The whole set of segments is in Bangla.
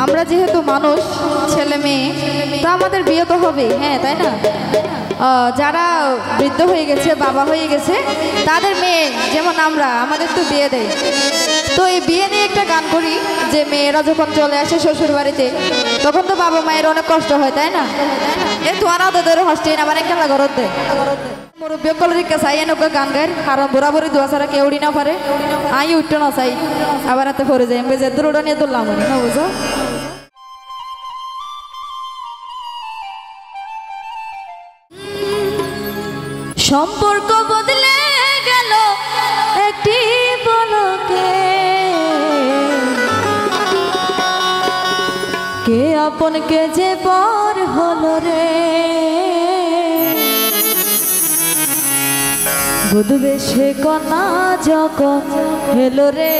আমরা যেহেতু মানুষ ছেলে মেয়ে তো আমাদের বিয়ে তো হবে, হ্যাঁ তাই না? যারা বৃদ্ধ হয়ে গেছে, বাবা হয়ে গেছে, তাদের মেয়ে যেমন আমরা, আমাদের তো বিয়ে দেয়। তো এই বিয়ে নিয়ে একটা গান করি যে মেয়েরা যখন চলে আসে শ্বশুর বাড়িতে তখন তো বাবা মায়ের অনেক কষ্ট হয়, তাই না? এ তোমার ওদের হস্টেই না মানে খেলা ঘরত দেয় মুরব্বী কলরিকা চাই এনেকা গান গায় কারণ বরাবরই দোয়া ছাড়া কেউ উড়ি না পারে। আই উঠতে না চাই আবার হাতে পরে যাই আমি যে দূরটা নিয়ে তুললাম না, বুঝো? সম্পর্ক বদলে গেল একটি পলকে, কে আপন কে যে পর হলো রে, বুঝবে সে কন্যা যখন হেলো রে,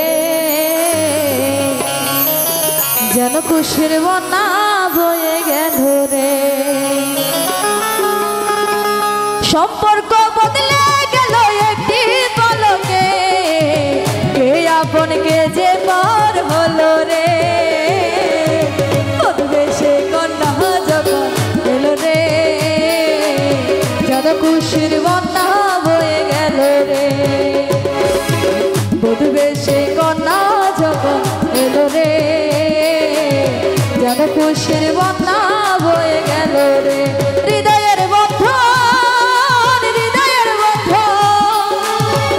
যেন খুশির বন্যা বয়ে গেল রে। সম্পর্ক বদলে গেল একটি পলকে, কে আপন কে যে পর হলো রে, বুঝবে সে কন্যা যখন হেলো রে, যেন খুশির বন্যা বয়ে গেল রে, বুঝবে সে কন্যা যখন এলো রে, যেন খুশির বন্যা বয়ে গেল রে। হৃদয়ের বন্ধন, হৃদয়ের বন্ধন,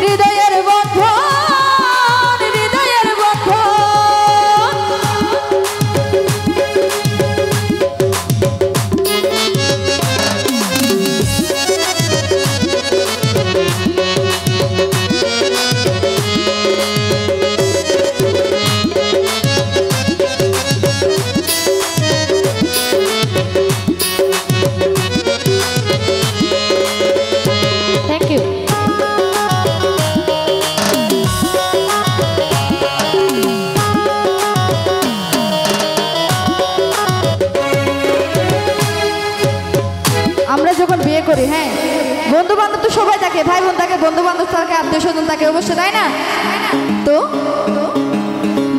হৃদয়ের বন্ধন, হৃদয়ের বন্ধন, করি। হ্যাঁ, বন্ধু বান্ধব তো সবাই থাকে, ভাই বোন থাকে, বন্ধু বান্ধব থাকে, আত্মীয় স্বজন থাকে অবশ্যই, তাই না? তো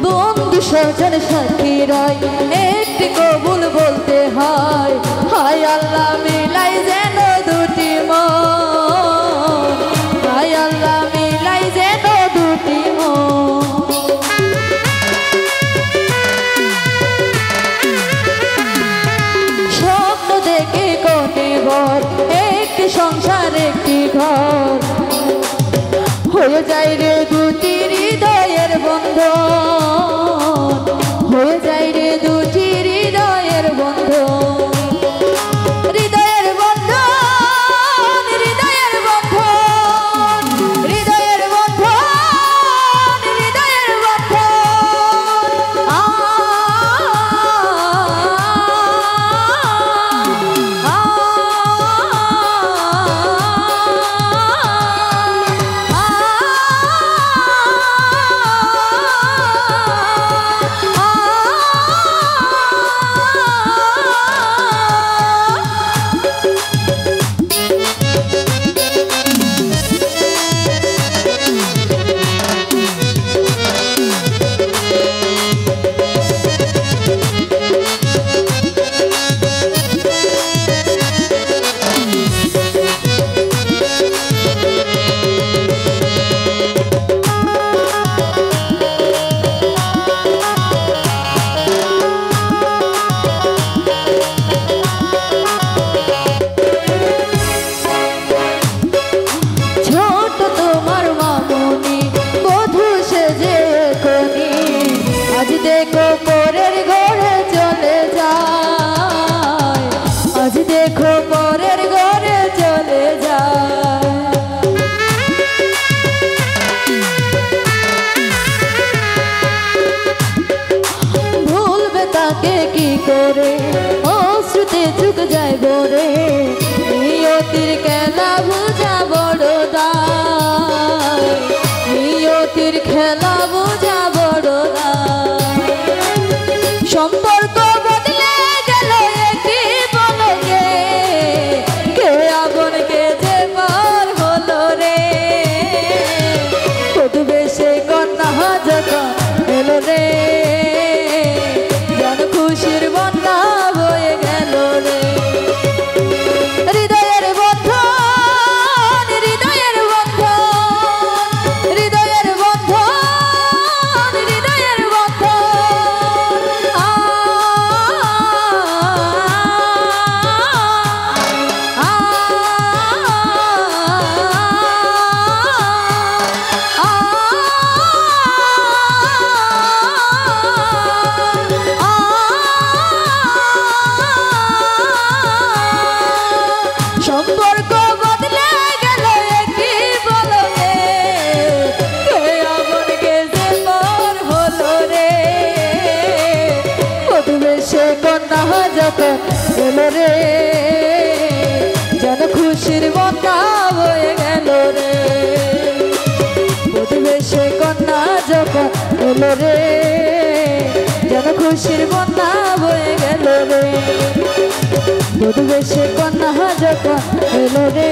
বন্ধু স্বজন সাথী রয় একটি কবুল বলতে হয়, হায় আল্লাহ মিলাই যেন দুটি মন, হায় আল্লাহ মিলাই যেন দুটি মন। স্বপ্ন দেখে কোনে বর একটি সংসার একটি ঘর, হয়ে যায় রে দুটি হৃদয়ের বন্ধন, হয়ে যায় রে দুটি হৃদয়ের বন্ধন, হৃদয়ের বন্ধন, হৃদয়ের বন্ধন, হৃদয়ের বন্ধন, হৃদয়ের বন্ধন। দেখো পরের ঘরে চলে যায়, আজ দেখো পরের ঘরে চলে যায়, ভুলবে তাকে কি করে অশ্রুতে চুক যায় বরে, নিয়তির খেলা বুঝা বড় দায়, নিয়তির খেলা বুঝা বড় দায়। সম্পর্ক বদলে গেল একটি পলকে, কে আপন কে যে পর হলো রে, বুঝবে সে কন্যা যখন এলো রে, যেন যখন এলো রে, যেন খুশির বন্যা বয়ে গেল রে। প্রতিবেশে কন্যা যখন এলো রে, যেন খুশির বন্যা বয়ে গেল রে। প্রতিবেশে কন্যা যখন এলো রে,